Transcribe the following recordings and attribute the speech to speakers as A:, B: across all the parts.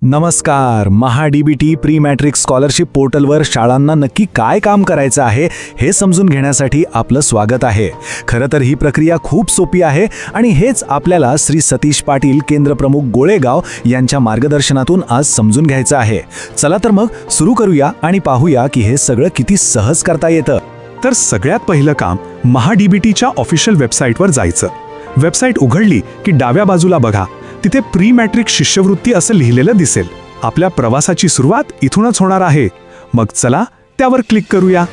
A: नमस्कार. महा-डी-बी-टी pre matric scholarship पोर्टलवर शाळांना नक्की काय काम करायचं आहे हे समजून घेण्यासाठी आपलं स्वागत आहे. खरं तर ही प्रक्रिया खूप सोपी आहे आणि हेच आपल्याला श्री सतीश पाटील केंद्रप्रमुख गोळेगाव यांच्या मार्गदर्शनातून आज समजून घ्यायचं आहे. चला तर मग सुरू करूया आणि पाहूया की हे सगळं किती सहज करता येतं.
B: तर सगळ्यात पहिलं काम महा-डी-बी-टीच्या ऑफिशियल वेबसाईटवर जायचं. वेबसाईट उघडली की डाव्या बाजूला बघा, तिथे प्री मॅट्रिक शिष्यवृत्ती असं लिहिलेलं दिसेल. आपल्या प्रवासाची सुरुवात इथूनच होणार आहे. मग चला त्यावर क्लिक करूया.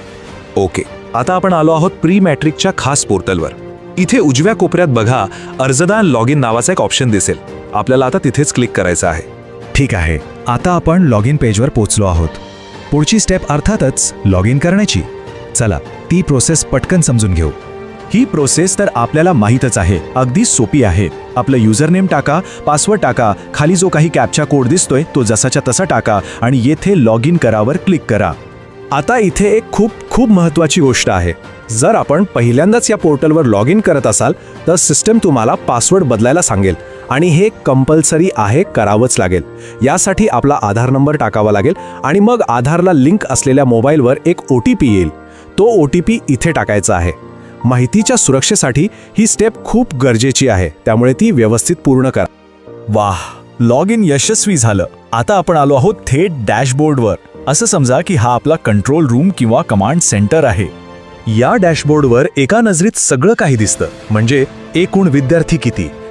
C: ओके, आता आपण आलो आहोत प्री मॅट्रिकच्या खास पोर्टलवर. इथे उजव्या कोपऱ्यात बघा, अर्जदार लॉग इन नावाचा एक ऑप्शन दिसेल. आपल्याला आता तिथेच क्लिक करायचं आहे.
A: ठीक आहे, आता आपण लॉग इन पेजवर पोहोचलो आहोत. पुढची स्टेप अर्थातच लॉग इन करण्याची. चला ती प्रोसेस पटकन समजून घेऊ. ही प्रोसेस तर आपल्याला माहीतच आहे, अगदी सोपी आहे. आपलं युजरनेम टाका, पासवर्ड टाका, खाली जो काही कॅप्चा कोड दिसतोय तो जसाच्या तसा टाका आणि येथे लॉग इन करावर क्लिक करा. आता इथे एक खूप महत्त्वाची गोष्ट आहे. जर आपण पहिल्यांदाच या पोर्टलवर लॉग इन करत असाल तर सिस्टम तुम्हाला पासवर्ड बदलायला सांगेल आणि हे कंपल्सरी आहे, करावंच लागेल. यासाठी आपला आधार नंबर टाकावा लागेल आणि मग आधारला लिंक असलेल्या मोबाईलवर एक OTP येईल. तो OTP इथे टाकायचा आहे. माहितीच्या सुरक्षेसाठी ही स्टेप खूप गरजेची आहे, त्यामुळे ती व्यवस्थित पूर्ण करा. वाह, लॉग इन यशस्वी झालं. आता आपण आलो आहोत थेट डॅशबोर्डवर. असं समजा की हा आपला कंट्रोल रूम किंवा कमांड सेंटर आहे. या डॅशबोर्डवर एका नजरेत सगळं काही दिसतं. म्हणजे एकूण विद्यार्थी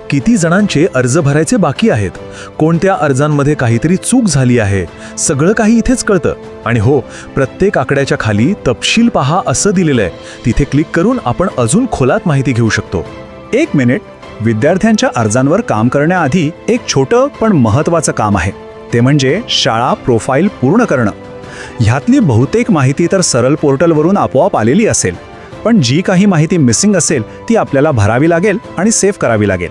A: किती जणांचे अर्ज भरायचे बाकी आहेत, कोणत्या अर्जांमध्ये काहीतरी चूक झाली आहे, सगळं काही इथेच कळतं. आणि हो, प्रत्येक आकड्याच्या खाली तपशील पहा असं दिलेलं आहे. तिथे क्लिक करून आपण अजून खोलात माहिती घेऊ शकतो. एक मिनिट, विद्यार्थ्यांच्या अर्जांवर काम करण्याआधी एक छोटं पण महत्त्वाचं काम आहे. ते म्हणजे शाळा प्रोफाईल पूर्ण करणं. ह्यातली बहुतेक माहिती तर सरळ पोर्टलवरून आपोआप आलेली असेल, पण जी काही माहिती मिसिंग असेल ती आपल्याला भरावी लागेल आणि सेव्ह करावी लागेल.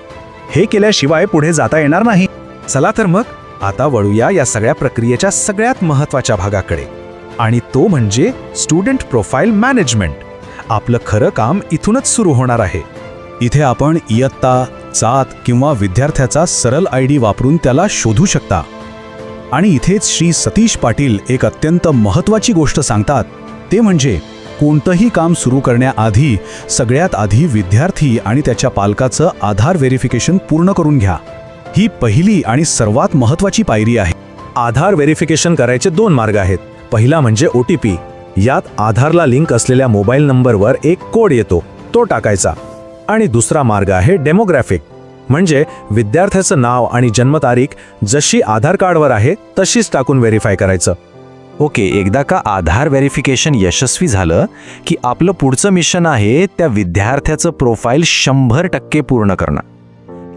A: हे केल्याशिवाय पुढे जाता येणार नाही. चला तर मग आता वळूया या सगळ्या प्रक्रियेच्या सगळ्यात महत्त्वाच्या भागाकडे, आणि तो म्हणजे स्टुडंट प्रोफाईल मॅनेजमेंट. आपलं खरं काम इथूनच सुरू होणार आहे. इथे आपण इयत्ता, जात किंवा विद्यार्थ्याचा सरळ ID वापरून त्याला शोधू शकता. आणि इथेच श्री सतीश पाटील एक अत्यंत महत्त्वाची गोष्ट सांगतात. ते म्हणजे कोणतंही काम सुरू करण्याआधी सगळ्यात आधी विद्यार्थी आणि त्याच्या पालकाचं आधार व्हेरिफिकेशन पूर्ण करून घ्या. ही पहिली आणि सर्वात महत्त्वाची पायरी आहे.
C: आधार व्हेरिफिकेशन करायचे 2 मार्ग आहेत. पहिला म्हणजे OTP. यात आधारला लिंक असलेल्या मोबाईल नंबरवर एक कोड येतो, तो टाकायचा. आणि दुसरा मार्ग आहे डेमोग्राफिक, म्हणजे विद्यार्थ्याचं नाव आणि जन्मतारीख जशी आधार कार्डवर आहे तशीच टाकून व्हेरीफाय करायचं.
D: ओके, एकदा का आधार व्हेरिफिकेशन यशस्वी झालं की आपलं पुढचं मिशन आहे त्या विद्यार्थ्याचं प्रोफाईल 100% पूर्ण करणं.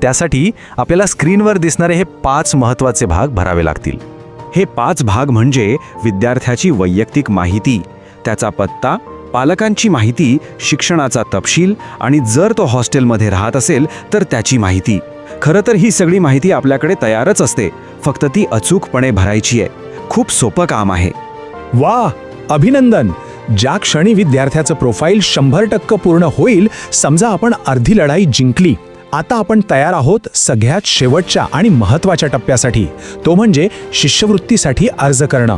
D: त्यासाठी आपल्याला स्क्रीनवर दिसणारे हे 5 महत्त्वाचे भाग भरावे लागतील. हे 5 भाग म्हणजे विद्यार्थ्याची वैयक्तिक माहिती, त्याचा पत्ता, पालकांची माहिती, शिक्षणाचा तपशील आणि जर तो हॉस्टेलमध्ये राहत असेल तर त्याची माहिती. खरं तर ही सगळी माहिती आपल्याकडे तयारच असते, फक्त ती अचूकपणे भरायची आहे. खूप सोपं काम आहे.
A: वा, अभिनंदन. ज्या क्षणी विद्यार्थ्याचं प्रोफाईल 100% पूर्ण होईल, समजा आपण अर्धी लढाई जिंकली. आता आपण तयार आहोत सगळ्यात शेवटच्या आणि महत्त्वाच्या टप्प्यासाठी, तो म्हणजे शिष्यवृत्तीसाठी अर्ज करणं.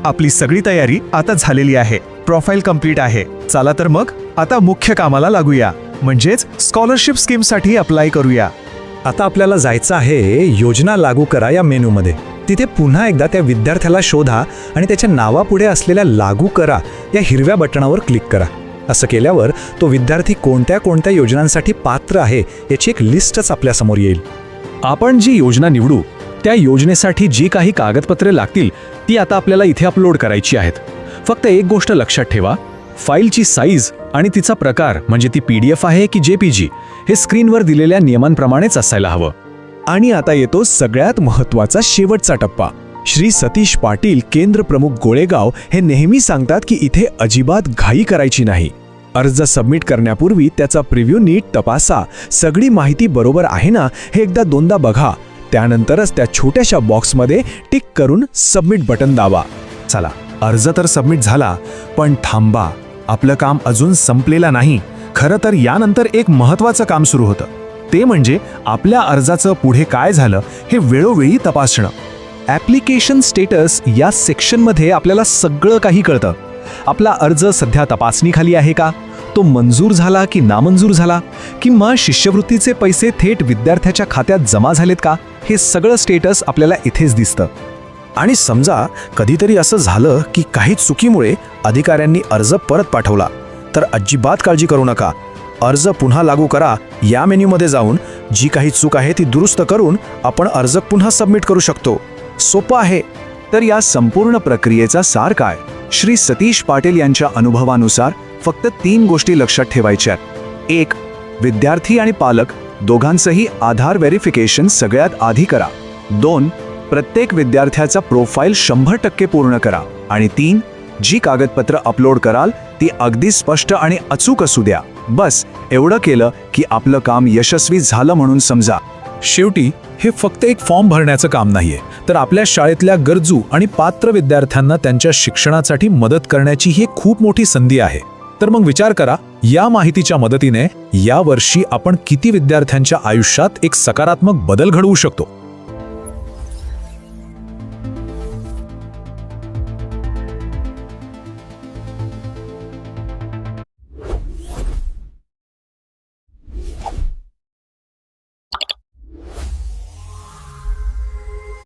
B: आपली सगळी तयारी आता झालेली आहे. प्रोफाईल कंप्लीट आहे. चला तर मग आता मुख्य कामाला लागूया, म्हणजेच स्कॉलरशिप स्कीमसाठी अप्लाय करूया.
A: आता आपल्याला जायचं आहे योजना लागू करा या मेनूमध्ये. तिथे पुन्हा एकदा त्या विद्यार्थ्याला शोधा आणि त्याच्या नावापुढे असलेल्या लागू करा या हिरव्या बटणावर क्लिक करा. असं केल्यावर तो विद्यार्थी कोणत्या कोणत्या योजनांसाठी पात्र आहे याची एक लिस्टच आपल्यासमोर येईल. आपण जी योजना निवडू त्या योजनेसाठी जी काही कागदपत्रे लागतील ती आता आपल्याला इथे अपलोड करायची आहेत. फक्त एक गोष्ट लक्षात ठेवा, फाईलची साईज आणि तिचा प्रकार, म्हणजे ती PDF आहे की JPG, हे स्क्रीनवर दिलेल्या नियमांप्रमाणेच असायला हवं. आणि आता येतो सगळ्यात महत्त्वाचा शेवटचा टप्पा. श्री सतीश पाटील केंद्रप्रमुख गोळेगाव हे नेहमी सांगतात की इथे अजिबात घाई करायची नाही. अर्ज सबमिट करण्यापूर्वी त्याचा प्रिव्ह्यू नीट तपासा. सगळी माहिती बरोबर आहे ना हे एकदा दोनदा बघा. त्यानंतरच त्या छोट्याशा बॉक्समध्ये टिक करून सबमिट बटन दाबा. चला, अर्ज तर सबमिट झाला, पण थांबा, आपलं काम अजून संपलेलं नाही. खरं तर यानंतर एक महत्त्वाचं काम सुरू होतं. ते म्हणजे आपल्या अर्जाचं पुढे काय झालं हे वेळोवेळी तपासणं. ॲप्लिकेशन स्टेटस या सेक्शनमध्ये आपल्याला सगळं काही कळतं. आपला अर्ज सध्या तपासणीखाली आहे का, तो मंजूर झाला की नामंजूर झाला, किंवा शिष्यवृत्तीचे पैसे थेट विद्यार्थ्याच्या खात्यात जमा झालेत का, हे सगळं स्टेटस आपल्याला इथेच दिसतं.
C: आणि समजा कधीतरी असं झालं की काही चुकीमुळे अधिकाऱ्यांनी अर्ज परत पाठवला, तर अजिबात काळजी करू नका. अर्ज पुन्हा लागू करा या मेन्यूमध्ये जाऊन जी काही चूक आहे ती दुरुस्त करून आपण अर्ज पुन्हा सबमिट करू शकतो. सोपं आहे.
B: तर या संपूर्ण प्रक्रियेचा सार काय? श्री सतीश पाटील यांच्या अनुभवानुसार फक्त 3 गोष्टी लक्षात ठेवायच्या. 1. विद्यार्थी आणि पालक दोघांचंही आधार व्हेरिफिकेशन सगळ्यात आधी करा. 2. प्रत्येक विद्यार्थ्याचा प्रोफाईल 100% पूर्ण करा. आणि 3. जी कागदपत्र अपलोड कराल ती अगदी स्पष्ट आणि अचूक असू द्या. बस एवढं केलं की आपलं काम यशस्वी झालं म्हणून समजा.
A: शेवटी हे फक्त एक फॉर्म भरण्याचं काम नाहीये, तर आपल्या शाळेतल्या गरजू आणि पात्र विद्यार्थ्यांना त्यांच्या शिक्षणासाठी मदत करण्याची ही एक खूप मोठी संधी आहे. तर मग विचार करा, या माहितीच्या मदतीने या वर्षी आपण किती विद्यार्थ्यांच्या आयुष्यात एक सकारात्मक बदल घडवू शकतो.